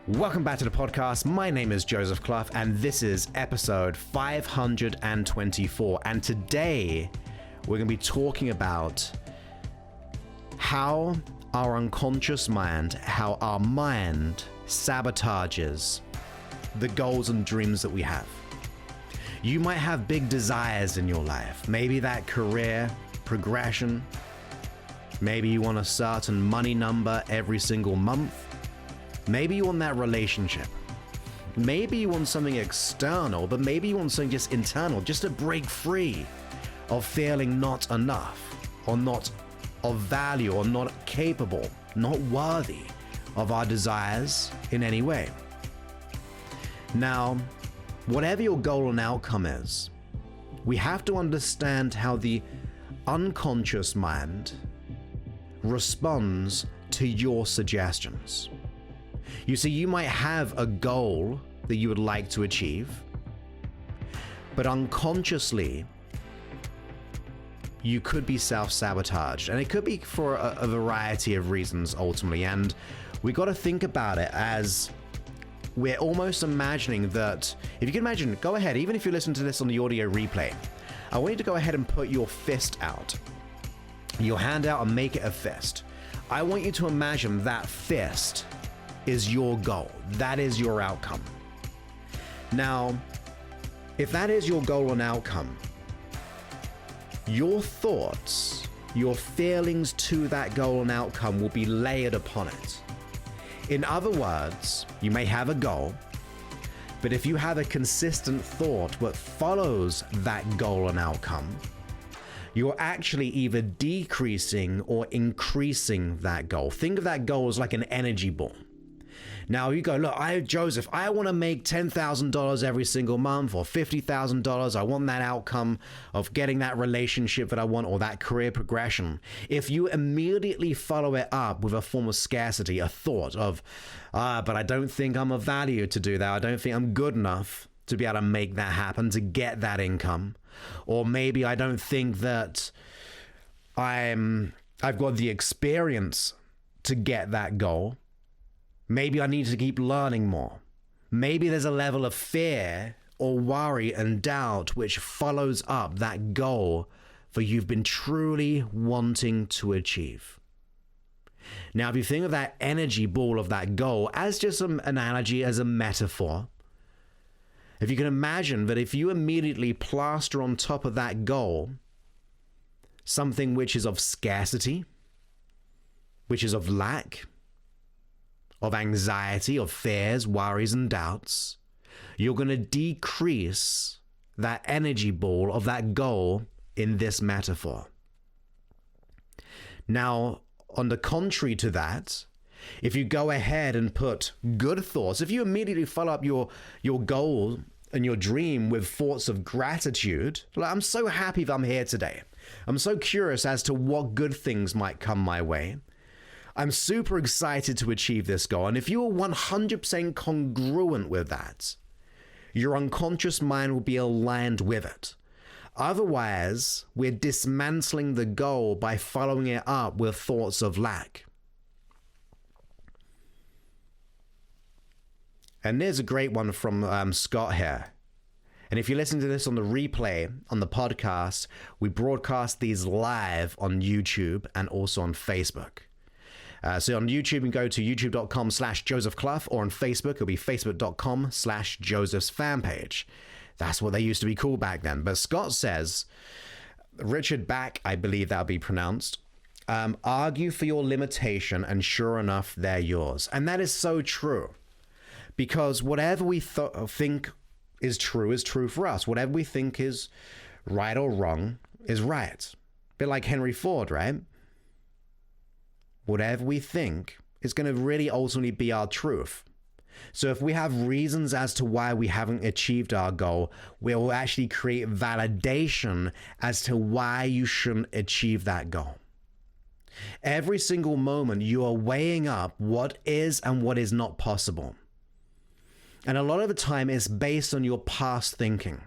Welcome back to the podcast. My name is Joseph Clough, and this is episode 524. And today, we're going to be talking about how our unconscious mind, how our mind sabotages the goals and dreams that we have. You might have big desires in your life. Maybe that career progression. Maybe you want a certain money number every single month. Maybe you want that relationship. Maybe you want something external, but maybe you want something just internal, just to break free of feeling not enough, or not of value, or not capable, not worthy of our desires in any way. Now, whatever your goal and outcome is, we have to understand how the unconscious mind responds to your suggestions. You see, you might have a goal that you would like to achieve, but unconsciously, you could be self-sabotaged. And it could be for a variety of reasons, ultimately. And we got to think about it as we're almost imagining that, if you can imagine, go ahead, even if you listen to this on the audio replay, I want you to go ahead and put your fist out, your hand out, and make it a fist. I want you to imagine that fist is your goal. That is your outcome. Now, if that is your goal and outcome, your thoughts, your feelings to that goal and outcome will be layered upon it. In other words, you may have a goal, but if you have a consistent thought that follows that goal and outcome, you're actually either decreasing or increasing that goal. Think of that goal as like an energy ball. Now you go, look, Joseph, I want to make $10,000 every single month, or $50,000. I want that outcome of getting that relationship that I want, or that career progression. If you immediately follow it up with a form of scarcity, a thought of, but I don't think I'm of value to do that. I don't think I'm good enough to be able to make that happen, to get that income. Or maybe I don't think that I've got the experience to get that goal. Maybe I need to keep learning more. Maybe there's a level of fear or worry and doubt which follows up that goal that you've been truly wanting to achieve. Now, if you think of that energy ball of that goal as just an analogy, as a metaphor, if you can imagine that if you immediately plaster on top of that goal something which is of scarcity, which is of lack, of anxiety, of fears, worries, and doubts, you're going to decrease that energy ball of that goal in this metaphor. Now, on the contrary to that, if you go ahead and put good thoughts, if you immediately follow up your goal and your dream with thoughts of gratitude, like, I'm so happy that I'm here today. I'm so curious as to what good things might come my way. I'm super excited to achieve this goal. And if you are 100% congruent with that, your unconscious mind will be aligned with it. Otherwise, we're dismantling the goal by following it up with thoughts of lack. And there's a great one from Scott here. And if you listen to this on the replay, on the podcast, we broadcast these live on YouTube and also on Facebook. So on YouTube, you can go to youtube.com/Joseph Clough, or on Facebook, it'll be facebook.com/Joseph's fan page. That's what they used to be called back then. But Scott says, Richard Back, I believe that'll be pronounced, argue for your limitation, and sure enough, they're yours. And that is so true. Because whatever we think is true for us. Whatever we think is right or wrong is right. A bit like Henry Ford, right? Whatever we think is going to really ultimately be our truth. So if we have reasons as to why we haven't achieved our goal, we will actually create validation as to why you shouldn't achieve that goal. Every single moment you are weighing up what is and what is not possible. And a lot of the time it's based on your past thinking.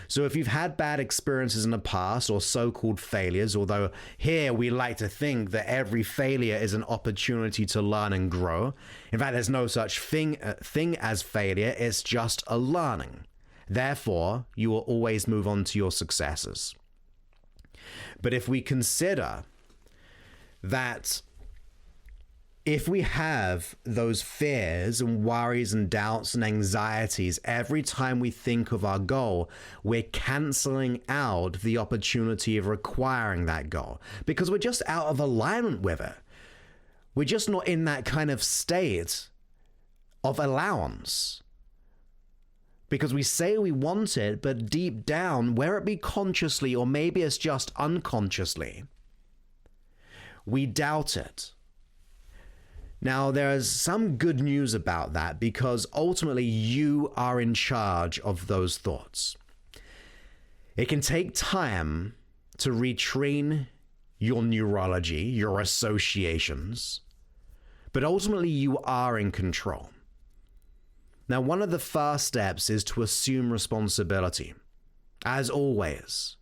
So if you've had bad experiences in the past or so-called failures, although here we like to think that every failure is an opportunity to learn and grow. In fact, there's no such thing as failure. It's just a learning. Therefore, you will always move on to your successes. But if we consider that if we have those fears and worries and doubts and anxieties every time we think of our goal, we're canceling out the opportunity of requiring that goal because we're just out of alignment with it. We're just not in that kind of state of allowance. Because we say we want it, but deep down, whether it be consciously or maybe it's just unconsciously, we doubt it. Now, there's some good news about that because ultimately you are in charge of those thoughts. It can take time to retrain your neurology, your associations, but ultimately you are in control. Now, one of the first steps is to assume responsibility, as always.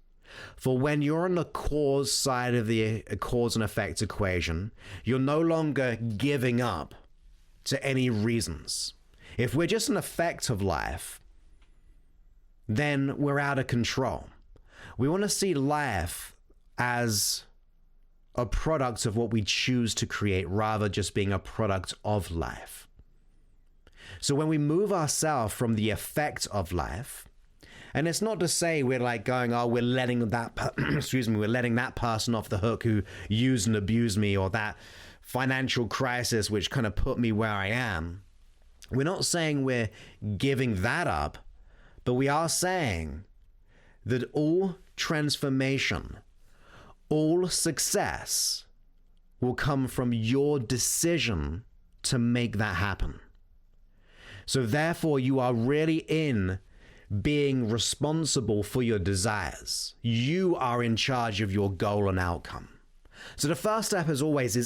For when you're on the cause side of the cause and effect equation, you're no longer giving up to any reasons. If we're just an effect of life, then we're out of control. We want to see life as a product of what we choose to create rather just being a product of life. So when we move ourselves from the effect of life, and it's not to say we're like going, oh, we're letting that, we're letting that person off the hook who used and abused me, or that financial crisis which kind of put me where I am. We're not saying we're giving that up, but we are saying that all transformation, all success will come from your decision to make that happen. So therefore, you are really in being responsible for your desires. You are in charge of your goal and outcome. So the first step is always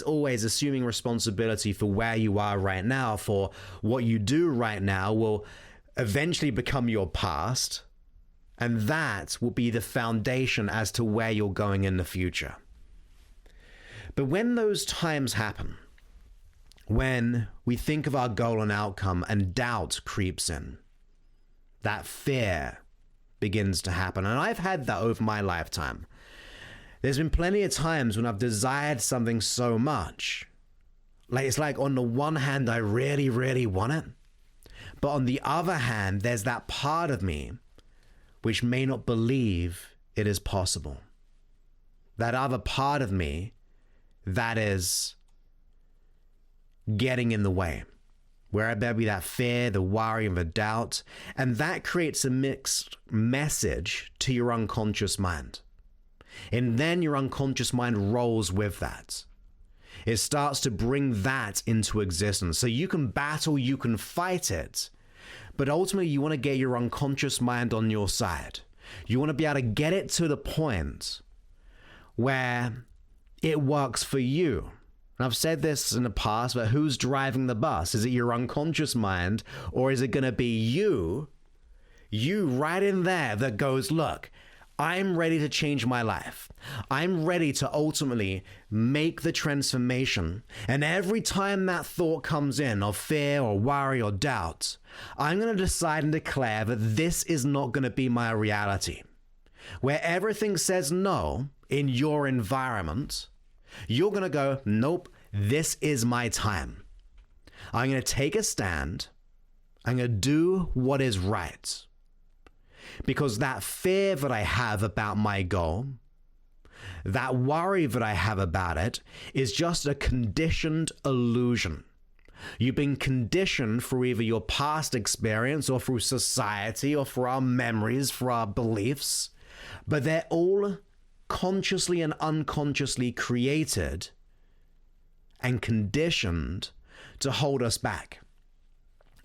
assuming responsibility for where you are right now, for what you do right now will eventually become your past, and that will be the foundation as to where you're going in the future. But when those times happen, when we think of our goal and outcome and doubt creeps in, that fear begins to happen. And I've had that over my lifetime. There's been plenty of times when I've desired something so much. It's like on the one hand, I really, really want it. But on the other hand, there's that part of me which may not believe it is possible. That other part of me that is getting in the way. Where there be that fear, the worry, and the doubt. And that creates a mixed message to your unconscious mind. And then your unconscious mind rolls with that. It starts to bring that into existence. So you can battle, you can fight it. But ultimately, you want to get your unconscious mind on your side. You want to be able to get it to the point where it works for you. I've said this in the past, but who's driving the bus? Is it your unconscious mind, or is it going to be you right in there that goes, look, I'm ready to change my life. I'm ready to ultimately make the transformation. And every time that thought comes in of fear or worry or doubt, I'm going to decide and declare that this is not going to be my reality. Where everything says no in your environment, you're going to go, nope, this is my time. I'm going to take a stand. I'm going to do what is right. Because that fear that I have about my goal, that worry that I have about it, is just a conditioned illusion. You've been conditioned through either your past experience or through society or for our memories, for our beliefs, but they're all consciously and unconsciously created and conditioned to hold us back.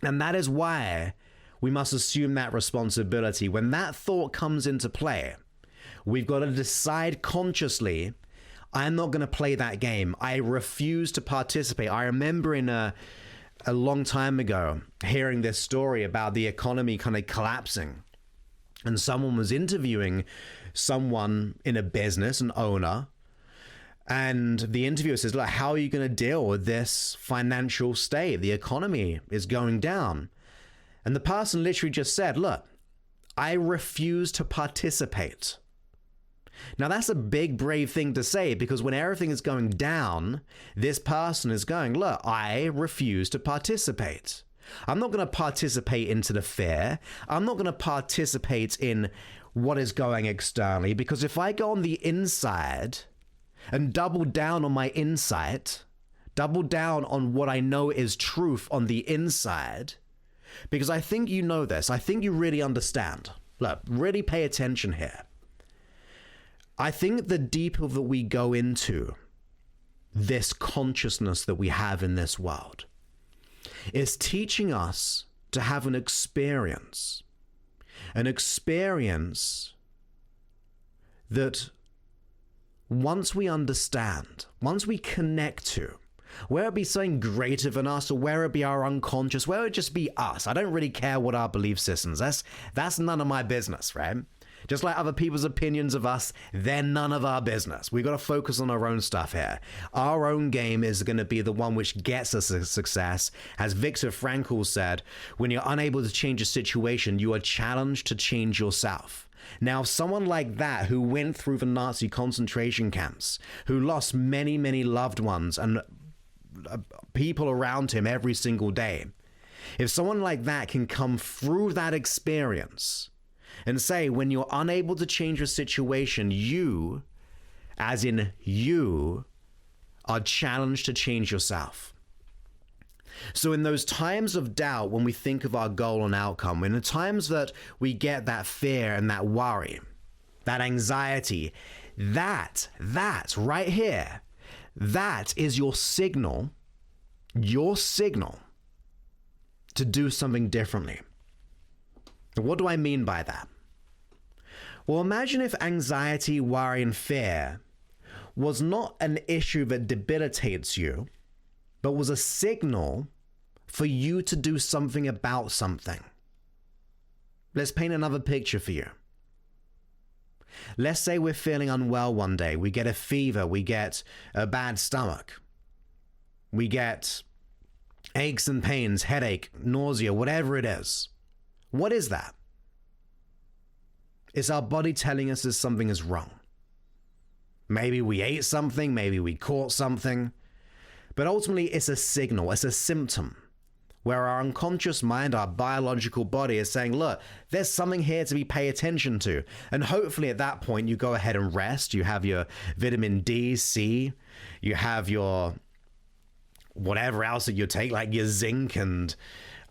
And that is why we must assume that responsibility. When that thought comes into play, we've got to decide consciously, I'm not going to play that game. I refuse to participate. I remember in a long time ago hearing this story about the economy kind of collapsing. and someone was interviewing someone in a business, an owner, and the interviewer says, look, how are you going to deal with this financial state? The economy is going down. And the person literally just said, look, I refuse to participate. Now, that's a big, brave thing to say, because when everything is going down, this person is going, look, I refuse to participate. I'm not going to participate into the fear. I'm not going to participate in what is going externally, because if I go on the inside and double down on my insight, double down on what I know is truth on the inside, because I think you know this, I think you really understand. Look, really pay attention here. I think the deeper that we go into this consciousness that we have in this world is teaching us to have an experience that once we understand, once we connect to, whether it be something greater than us or whether it be our unconscious, whether it just be us, I don't really care what our belief systems, that's none of my business, right? Just like other people's opinions of us, they're none of our business. We got to focus on our own stuff here. Our own game is going to be the one which gets us a success. As Viktor Frankl said, when you're unable to change a situation, you are challenged to change yourself. Now, someone like that who went through the Nazi concentration camps, who lost many, many loved ones and people around him every single day, if someone like that can come through that experience and say, when you're unable to change your situation, you, as in you, are challenged to change yourself. So in those times of doubt, when we think of our goal and outcome, in the times that we get that fear and that worry, that anxiety, that right here, that is your signal to do something differently. What do I mean by that? Well, imagine if anxiety, worry, and fear was not an issue that debilitates you, but was a signal for you to do something about something. Let's paint another picture for you. Let's say we're feeling unwell one day. We get a fever, we get a bad stomach, we get aches and pains, headache, nausea, whatever it is. What is that? It's our body telling us that something is wrong. Maybe we ate something, maybe we caught something, but ultimately it's a signal, it's a symptom, where our unconscious mind, our biological body is saying, look, there's something here to be paid attention to. And hopefully at that point you go ahead and rest, you have your vitamin D, C, you have your whatever else that you take, like your zinc and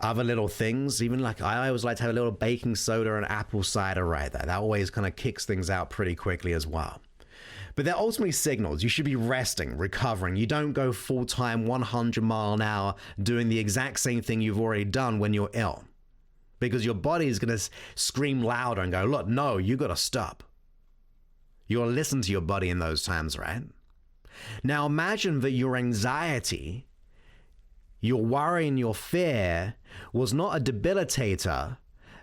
other little things. Even like I always like to have a little baking soda and apple cider right there. That always kind of kicks things out pretty quickly as well. But they're ultimately signals. You should be resting, recovering. You don't go full-time 100 mile an hour doing the exact same thing you've already done when you're ill, because your body is going to scream louder and go, look, no, you got to stop. You got to listen to your body in those times, right? Now imagine that your anxiety, your worry and your fear was not a debilitator,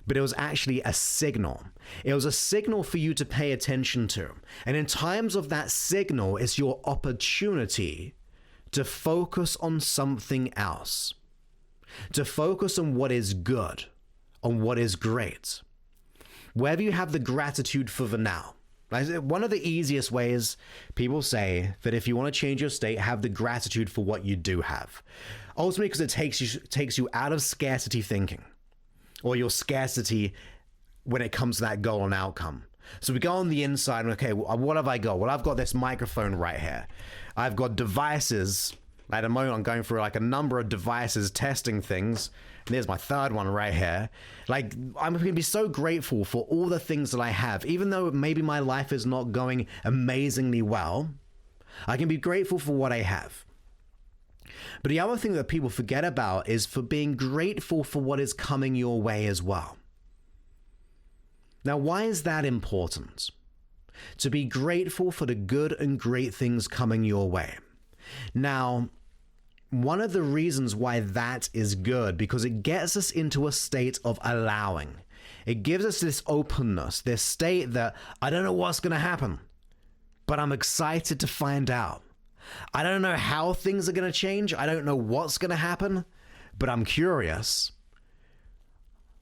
but it was actually a signal. It was a signal for you to pay attention to. And in times of that signal, it's your opportunity to focus on something else, to focus on what is good, on what is great. Whether you have the gratitude for the now. One of the easiest ways people say that if you want to change your state, have the gratitude for what you do have. Ultimately, because it takes you out of scarcity thinking, or your scarcity when it comes to that goal and outcome. So we go on the inside and, okay, what have I got? Well, I've got this microphone right here. I've got devices. At the moment, I'm going through like a number of devices, testing things. And there's my third one right here. Like, I'm going to be so grateful for all the things that I have. Even though maybe my life is not going amazingly well, I can be grateful for what I have. But the other thing that people forget about is for being grateful for what is coming your way as well. Now, why is that important? To be grateful for the good and great things coming your way. Now, one of the reasons why that is good, because it gets us into a state of allowing. It gives us this openness, this state that I don't know what's going to happen, but I'm excited to find out. I don't know how things are going to change. I don't know what's going to happen, but I'm curious.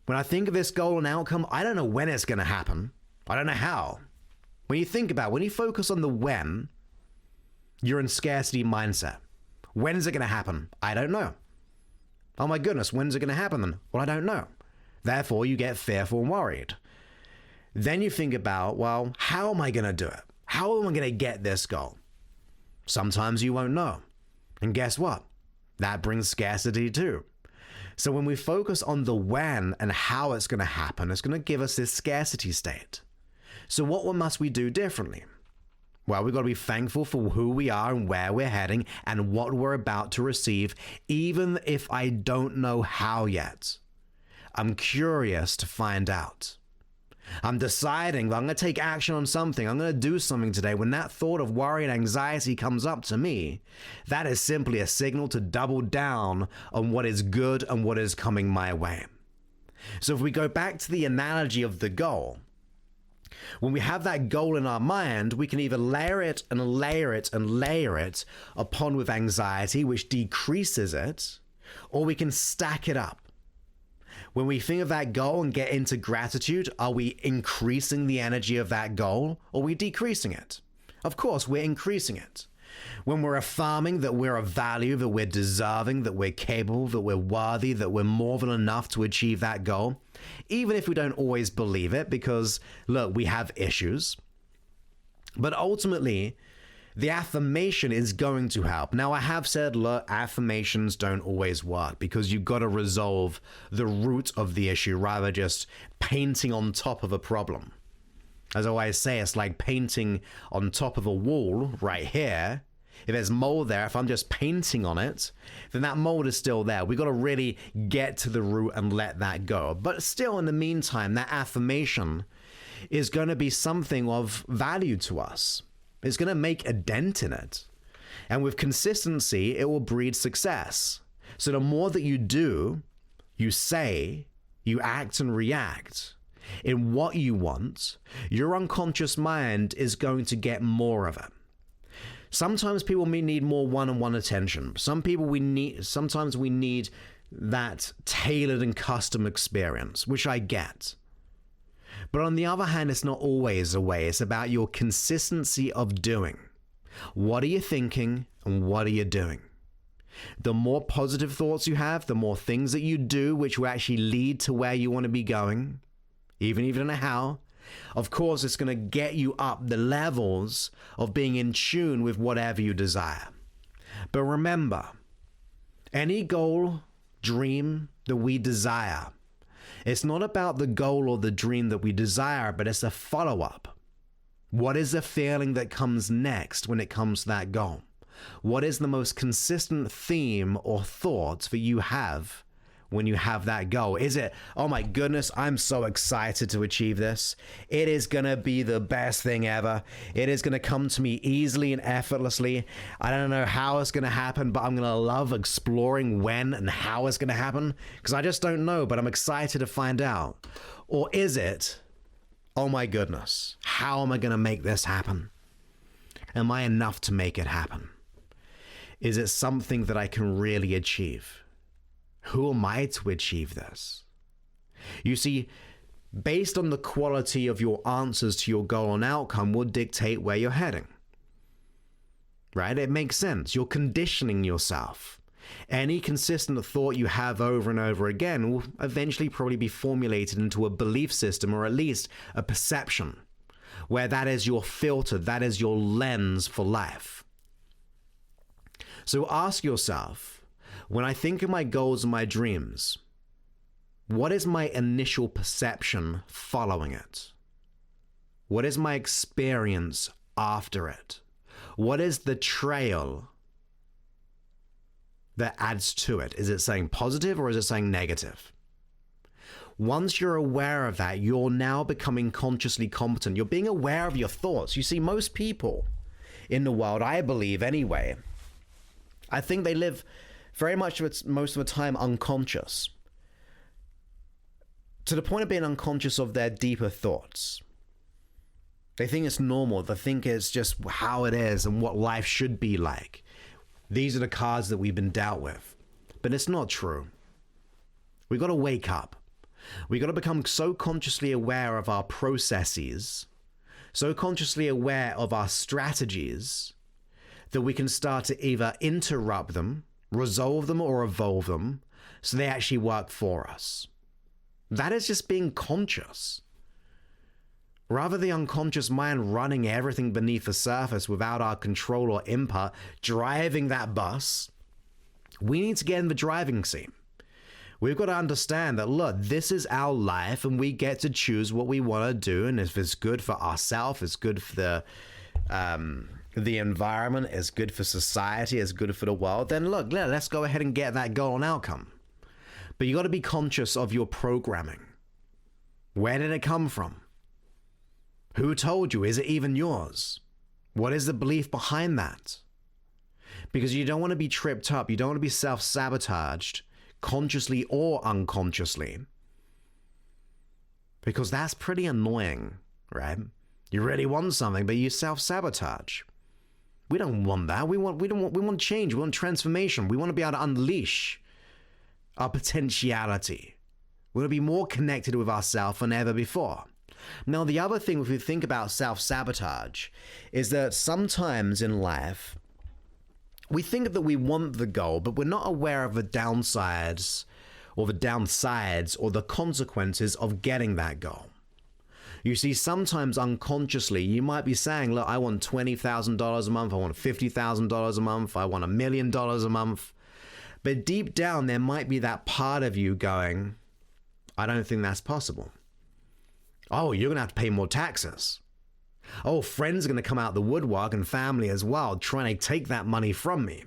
When I think of this goal and outcome, I don't know when it's going to happen. I don't know how. When you think about it, when you focus on the when, you're in scarcity mindset. When is it going to happen? I don't know. Oh my goodness, when's it going to happen then? Well, I don't know. Therefore, you get fearful and worried. Then you think about, well, how am I going to do it? How am I going to get this goal? Sometimes you won't know. And guess what? That brings scarcity too. So when we focus on the when and how it's going to happen, it's going to give us this scarcity state. So what must we do differently? Well, we've got to be thankful for who we are and where we're heading and what we're about to receive, even if I don't know how yet. I'm curious to find out. I'm deciding that I'm going to take action on something. I'm going to do something today. When that thought of worry and anxiety comes up to me, that is simply a signal to double down on what is good and what is coming my way. So if we go back to the analogy of the goal, when we have that goal in our mind, we can either layer it and layer it and layer it upon with anxiety, which decreases it, or we can stack it up. When we think of that goal and get into gratitude, are we increasing the energy of that goal, or are we decreasing it? Of course, we're increasing it. When we're affirming that we're of value, that we're deserving, that we're capable, that we're worthy, that we're more than enough to achieve that goal, even if we don't always believe it, because, look, we have issues. But ultimately, the affirmation is going to help. Now, I have said, look, affirmations don't always work because you've got to resolve the root of the issue rather than just painting on top of a problem. As I always say, it's like painting on top of a wall right here. If there's mold there, if I'm just painting on it, then that mold is still there. We've got to really get to the root and let that go. But still, in the meantime, that affirmation is going to be something of value to us. It's going to make a dent in it. And with consistency, it will breed success. So the more that you do, you say, you act and react in what you want, your unconscious mind is going to get more of it. Sometimes people may need more one-on-one attention. Sometimes we need that tailored and custom experience, which I get. But on the other hand, it's not always a way. It's about your consistency of doing. What are you thinking and what are you doing? The more positive thoughts you have, the more things that you do which will actually lead to where you want to be going, even if you don't know how. Of course, it's going to get you up the levels of being in tune with whatever you desire. But remember, any goal, dream that we desire, it's not about the goal or the dream that we desire, but it's a follow-up. What is the feeling that comes next when it comes to that goal? What is the most consistent theme or thoughts that you have when you have that goal? Is it, oh my goodness, I'm so excited to achieve this. It is going to be the best thing ever. It is going to come to me easily and effortlessly. I don't know how it's going to happen, but I'm going to love exploring when and how it's going to happen because I just don't know, but I'm excited to find out. Or is it, oh my goodness, how am I going to make this happen? Am I enough to make it happen? Is it something that I can really achieve? Who am I to achieve this? You see, based on the quality of your answers to your goal and outcome will dictate where you're heading. Right? It makes sense. You're conditioning yourself. Any consistent thought you have over and over again will eventually probably be formulated into a belief system or at least a perception where that is your filter, that is your lens for life. So ask yourself, when I think of my goals and my dreams, what is my initial perception following it? What is my experience after it? What is the trail that adds to it? Is it saying positive or is it saying negative? Once you're aware of that, you're now becoming consciously competent. You're being aware of your thoughts. You see, most people in the world, I believe anyway, I think they live very much most of the time unconscious. to the point of being unconscious of their deeper thoughts. They think it's normal. They think it's just how it is and what life should be like. These are the cards that we've been dealt with. But it's not true. We've got to wake up. We've got to become so consciously aware of our processes, so consciously aware of our strategies, that we can start to either interrupt them, resolve them, or evolve them so they actually work for us. That is just being conscious. Rather the unconscious mind running everything beneath the surface without our control or input, driving that bus, we need to get in the driving seat. We've got to understand that, look, this is our life and we get to choose what we want to do. And if it's good for ourselves, it's good for the environment, it's good for society, it's good for the world, then look, let's go ahead and get that goal and outcome. But you got to be conscious of your programming. Where did it come from? Who told you? Is it even yours? What is the belief behind that? Because you don't want to be tripped up. You don't want to be self-sabotaged, consciously or unconsciously. Because that's pretty annoying, right? You really want something, but you self-sabotage. We don't want that. We want change. We want transformation. We want to be able to unleash our potentiality. We want to be more connected with ourselves than ever before. Now, the other thing, if we think about self-sabotage, is that sometimes in life, we think that we want the goal, but we're not aware of the downsides or the consequences of getting that goal. You see, sometimes unconsciously, you might be saying, look, I want $20,000 a month, I want $50,000 a month, I want $1 million a month. But deep down, there might be that part of you going, I don't think that's possible. Oh, you're going to have to pay more taxes. Oh, friends are going to come out the woodwork and family as well, trying to take that money from me.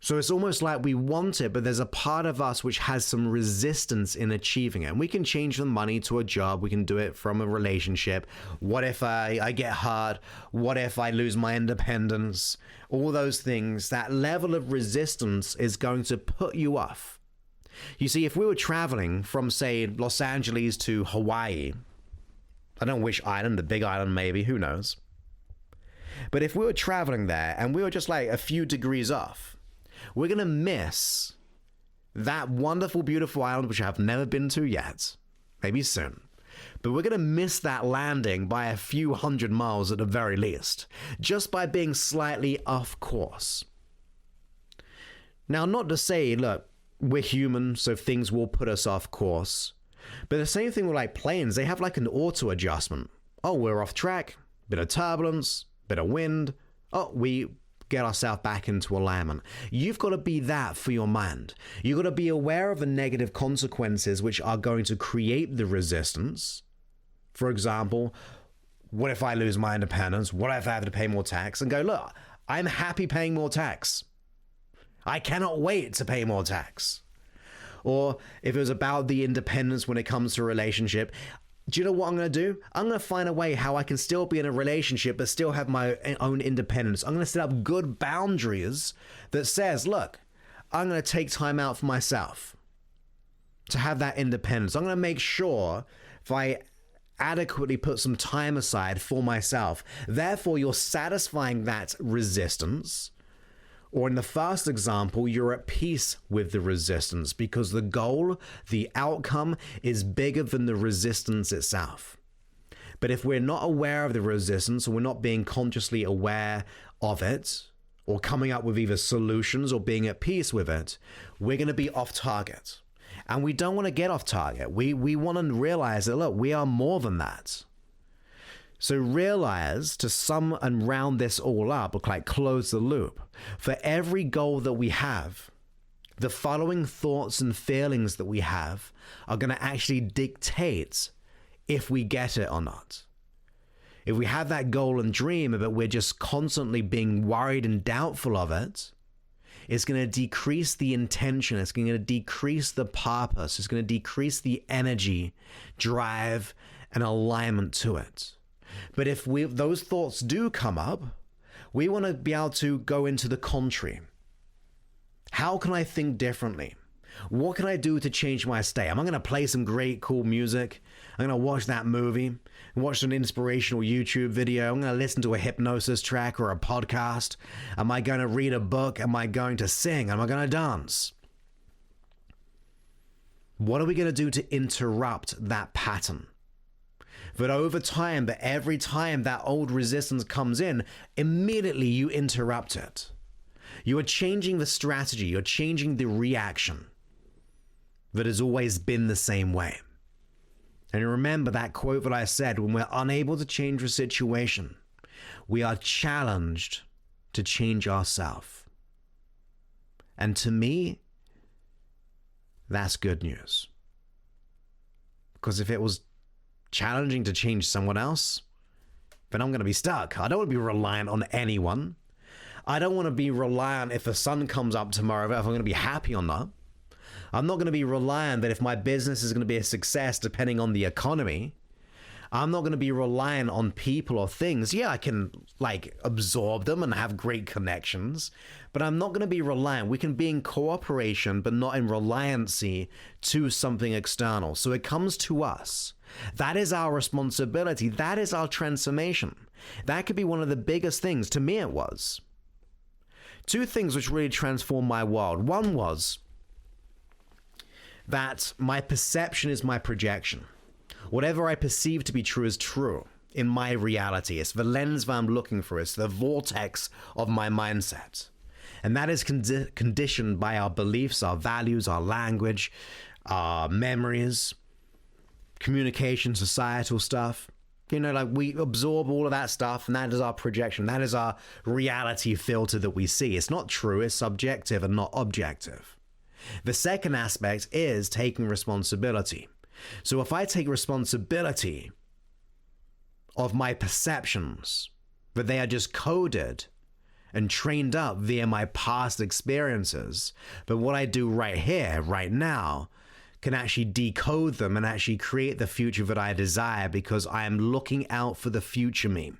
So it's almost like we want it, but there's a part of us which has some resistance in achieving it. And we can change the money to a job. We can do it from a relationship. What if I get hurt? What if I lose my independence? All those things, that level of resistance is going to put you off. You see, if we were traveling from, say, Los Angeles to Hawaii, I don't know which island, the big island maybe, who knows? But if we were traveling there and we were just like a few degrees off, we're going to miss that wonderful, beautiful island, which I've never been to yet, maybe soon. But we're going to miss that landing by a few hundred miles at the very least, just by being slightly off course. Now, not to say, look, we're human, so things will put us off course. But the same thing with like planes, they have like an auto adjustment. Oh, we're off track, bit of turbulence, bit of wind. Oh, we get ourselves back into alignment. You've got to be that for your mind. You've got to be aware of the negative consequences which are going to create the resistance. For example, what if I lose my independence? What if I have to pay more tax? And go, look, I'm happy paying more tax. I cannot wait to pay more tax. Or if it was about the independence when it comes to a relationship, do you know what I'm going to do? I'm going to find a way how I can still be in a relationship but still have my own independence. I'm going to set up good boundaries that says, look, I'm going to take time out for myself to have that independence. I'm going to make sure if I adequately put some time aside for myself. Therefore, you're satisfying that resistance. Or in the first example, you're at peace with the resistance because the goal, the outcome is bigger than the resistance itself. But if we're not aware of the resistance or we're not being consciously aware of it or coming up with either solutions or being at peace with it, we're going to be off target. And we don't want to get off target. We want to realize that, look, we are more than that. So realize, to sum and round this all up, or like close the loop, for every goal that we have, the following thoughts and feelings that we have are going to actually dictate if we get it or not. If we have that goal and dream, but we're just constantly being worried and doubtful of it, it's going to decrease the intention. It's going to decrease the purpose. It's going to decrease the energy, drive, and alignment to it. But if those thoughts do come up, we want to be able to go into the contrary. How can I think differently? What can I do to change my state? Am I going to play some great, cool music? I'm going to watch that movie, watch an inspirational YouTube video. I'm going to listen to a hypnosis track or a podcast. Am I going to read a book? Am I going to sing? Am I going to dance? What are we going to do to interrupt that pattern? But over time, that every time that old resistance comes in, immediately you interrupt it. You are changing the strategy. You're changing the reaction that has always been the same way. And remember that quote that I said, when we're unable to change the situation, we are challenged to change ourselves. And to me, that's good news. Because if it was challenging to change someone else, then I'm going to be stuck. I don't want to be reliant on anyone. I don't want to be reliant if the sun comes up tomorrow, if I'm going to be happy or not. I'm not going to be reliant that if my business is going to be a success depending on the economy. I'm not going to be reliant on people or things. Yeah, I can absorb them and have great connections, but I'm not going to be reliant. We can be in cooperation, but not in reliancy to something external. So it comes to us. That is our responsibility. That is our transformation. That could be one of the biggest things. To me, it was. Two things which really transformed my world. One was that my perception is my projection. Whatever I perceive to be true is true in my reality. It's the lens that I'm looking for. It's the vortex of my mindset. And that is conditioned by our beliefs, our values, our language, our memories, communication, societal stuff. We absorb all of that stuff, and that is our projection. That is our reality filter that we see. It's not true, it's subjective and not objective. The second aspect is taking responsibility. So if I take responsibility of my perceptions, that they are just coded and trained up via my past experiences, but what I do right here, right now, can actually decode them and actually create the future that I desire because I am looking out for the future me.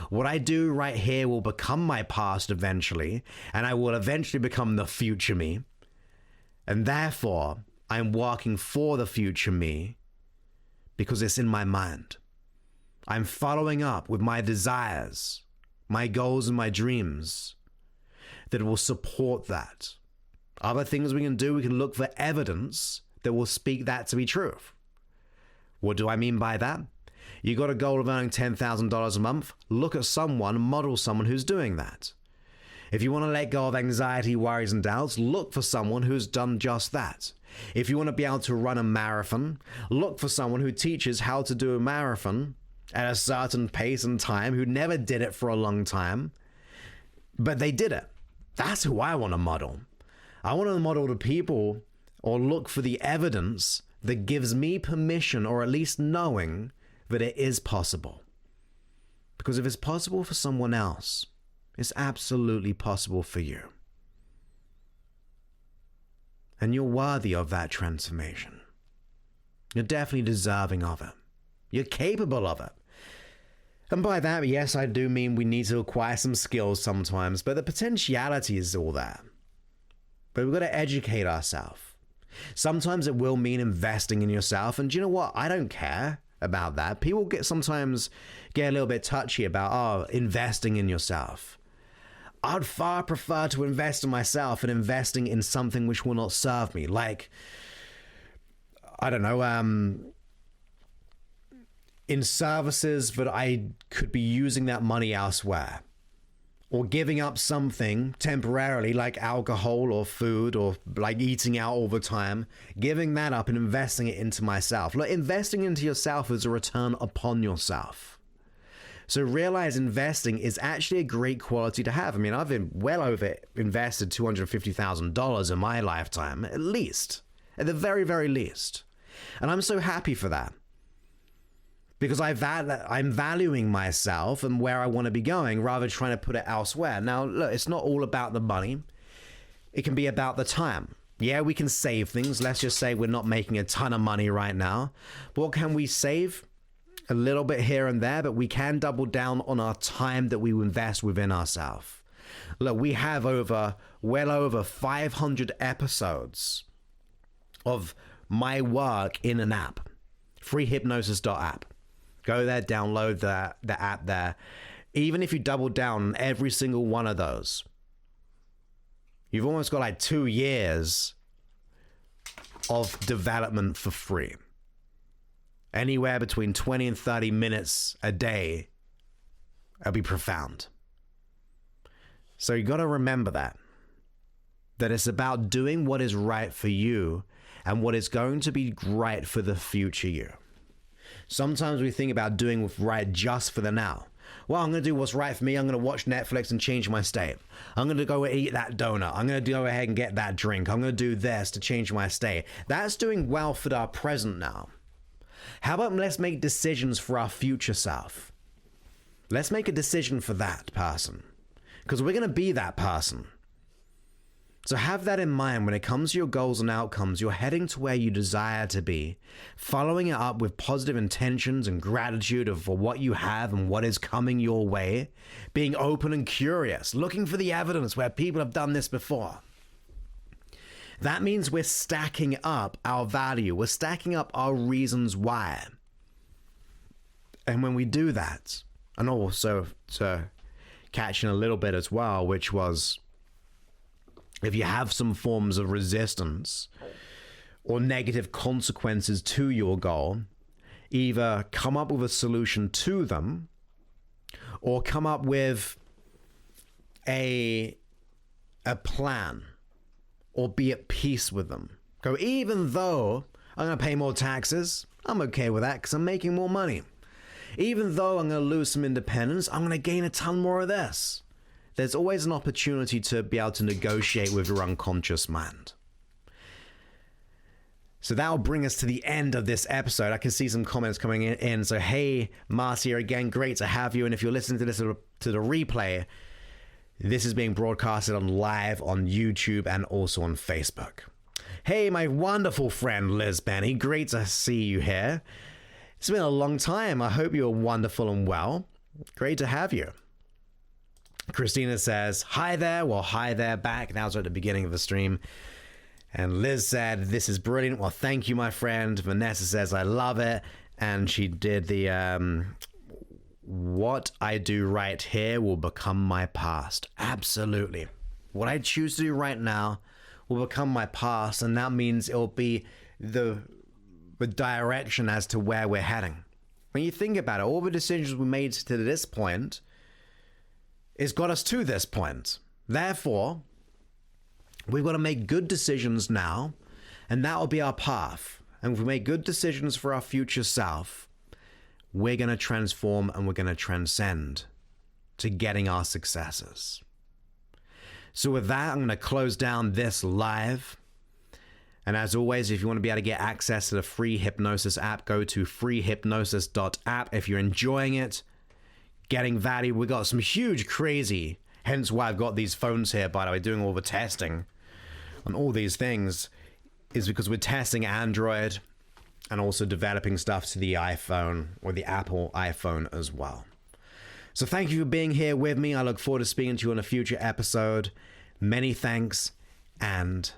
What I do right here will become my past eventually, and I will eventually become the future me. And therefore, I'm working for the future me because it's in my mind. I'm following up with my desires, my goals and my dreams that will support that. Other things we can do, we can look for evidence that will speak that to be true. What do I mean by that? You got a goal of earning $10,000 a month, look at someone, model someone who's doing that. If you want to let go of anxiety, worries, and doubts, look for someone who's done just that. If you want to be able to run a marathon, look for someone who teaches how to do a marathon at a certain pace and time, who never did it for a long time, but they did it. That's who I want to model. I want to model the people or look for the evidence that gives me permission, or at least knowing that it is possible. Because if it's possible for someone else, it's absolutely possible for you. And you're worthy of that transformation. You're definitely deserving of it. You're capable of it. And by that, yes, I do mean we need to acquire some skills sometimes, but the potentiality is all there. But we've got to educate ourselves. Sometimes it will mean investing in yourself, and do you know what? I don't care about that. People sometimes get a little bit touchy about, investing in yourself. I'd far prefer to invest in myself and investing in something which will not serve me. Like, I don't know, in services that I could be using that money elsewhere. Or giving up something temporarily like alcohol or food or like eating out all the time. Giving that up and investing it into myself. Look, investing into yourself is a return upon yourself. So realize investing is actually a great quality to have. I mean, I've been well over invested $250,000 in my lifetime, at least, at the very, very least. And I'm so happy for that. Because I'm valuing myself and where I want to be going rather than trying to put it elsewhere. Now, look, it's not all about the money. It can be about the time. Yeah, we can save things. Let's just say we're not making a ton of money right now. But what can we save? A little bit here and there, but we can double down on our time that we invest within ourselves. Look, we have well over 500 episodes of my work in an app, freehypnosis.app. Go there, download the app there. Even if you double down on every single one of those, you've almost got like 2 years of development for free. Anywhere between 20 and 30 minutes a day. It'll be profound. So you got to remember that it's about doing what is right for you and what is going to be right for the future you. Sometimes we think about doing what's right just for the now. Well, I'm going to do what's right for me. I'm going to watch Netflix and change my state. I'm going to go eat that donut. I'm going to go ahead and get that drink. I'm going to do this to change my state. That's doing well for our present now. How about let's make decisions for our future self? Let's make a decision for that person, because we're going to be that person. So have that in mind when it comes to your goals and outcomes. You're heading to where you desire to be, following it up with positive intentions and gratitude for what you have and what is coming your way, being open and curious, looking for the evidence where people have done this before. That means we're stacking up our value. We're stacking up our reasons why. And when we do that, and also to catch in a little bit as well, which was, if you have some forms of resistance or negative consequences to your goal, either come up with a solution to them or come up with a plan or be at peace with them. Go, even though I'm going to pay more taxes, I'm okay with that because I'm making more money. Even though I'm going to lose some independence, I'm going to gain a ton more of this. There's always an opportunity to be able to negotiate with your unconscious mind. So that'll bring us to the end of this episode. I can see some comments coming in. So, hey, Marcia, again, great to have you. And if you're listening to this to the replay, this is being broadcasted on live on YouTube and also on Facebook. Hey, my wonderful friend Liz Benny, great to see you here. It's been a long time. I hope you're wonderful and well. Great to have you. Christina says, hi there. Well, hi there back. That was at the beginning of the stream. And Liz said, this is brilliant. Well, thank you, my friend. Vanessa says, I love it. And she did the, what I do right here will become my past. Absolutely. What I choose to do right now will become my past. And that means it'll be the direction as to where we're heading. When you think about it, all the decisions we made to this point has got us to this point. Therefore, we've got to make good decisions now, and that will be our path. And if we make good decisions for our future self, we're going to transform and we're going to transcend to getting our successes. So with that, I'm going to close down this live. And as always, if you want to be able to get access to the free hypnosis app, go to freehypnosis.app. If you're enjoying it, getting value, we got some huge crazy, hence why I've got these phones here, by the way, doing all the testing on all these things, is because we're testing Android and also developing stuff to the iPhone or the Apple iPhone as well. So thank you for being here with me. I look forward to speaking to you on a future episode. Many thanks and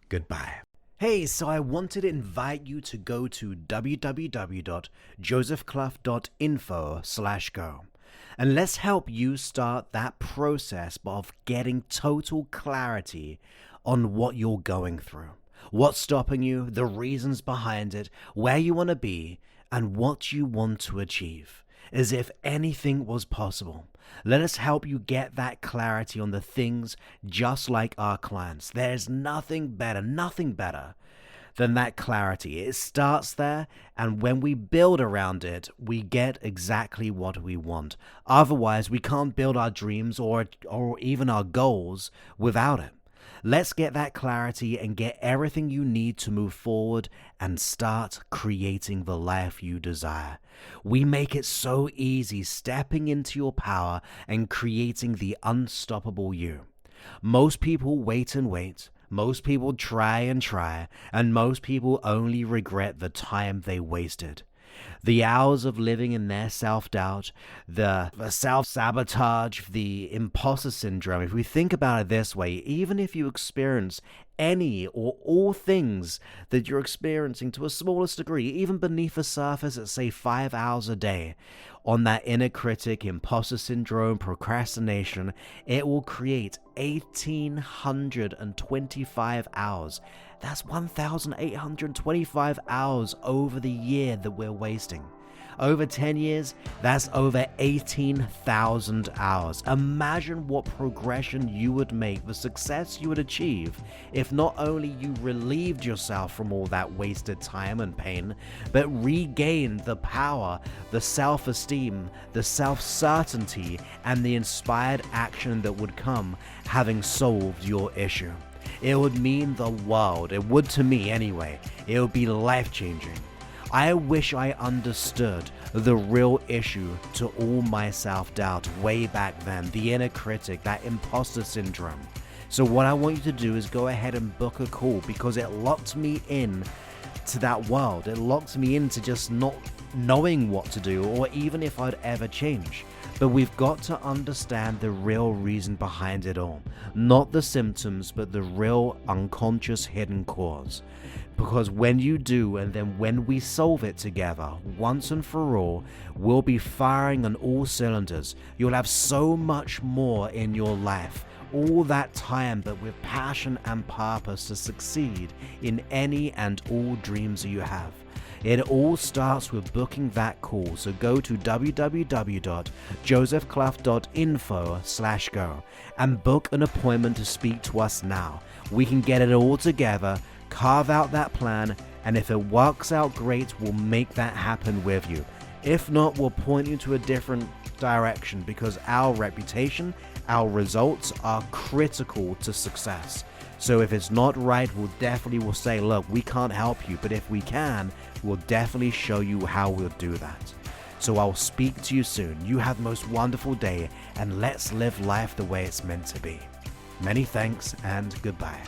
goodbye. Hey, so I wanted to invite you to go to www.josephclough.info/go. And let's help you start that process of getting total clarity on what you're going through, what's stopping you, the reasons behind it, where you want to be, and what you want to achieve. As if anything was possible. Let us help you get that clarity on the things just like our clients. There's nothing better than that clarity. It starts there, and when we build around it, we get exactly what we want. Otherwise, we can't build our dreams or even our goals without it. Let's get that clarity and get everything you need to move forward and start creating the life you desire. We make it so easy stepping into your power and creating the unstoppable you. Most people wait and wait. Most people try and try. And most people only regret the time they wasted. The hours of living in their self-doubt, the self-sabotage, the imposter syndrome. If we think about it this way, even if you experience any or all things that you're experiencing to a smallest degree, even beneath the surface at say 5 hours a day, on that inner critic, imposter syndrome, procrastination, it will create 1,825 hours. That's 1,825 hours over the year that we're wasting. Over 10 years, that's over 18,000 hours. Imagine what progression you would make, the success you would achieve, if not only you relieved yourself from all that wasted time and pain, but regained the power, the self-esteem, the self-certainty, and the inspired action that would come having solved your issue. It would mean the world. It would to me anyway. It would be life-changing. I wish I understood the real issue to all my self-doubt way back then, the inner critic, that imposter syndrome. So what I want you to do is go ahead and book a call, because it locked me in to that world. It locked me into just not knowing what to do or even if I'd ever change. But we've got to understand the real reason behind it all. Not the symptoms, but the real unconscious hidden cause. Because when you do, and then when we solve it together, once and for all, we'll be firing on all cylinders. You'll have so much more in your life. All that time, but with passion and purpose to succeed in any and all dreams you have. It all starts with booking that call, so go to www.josephclough.info/go and book an appointment to speak to us now. We can get it all together, carve out that plan, and if it works out great, we'll make that happen with you. If not, we'll point you to a different direction, because our reputation, our results are critical to success. So if it's not right, we'll say, look, we can't help you, but if we can, we'll definitely show you how we'll do that. So I'll speak to you soon. You have the most wonderful day, and let's live life the way it's meant to be. Many thanks and goodbye.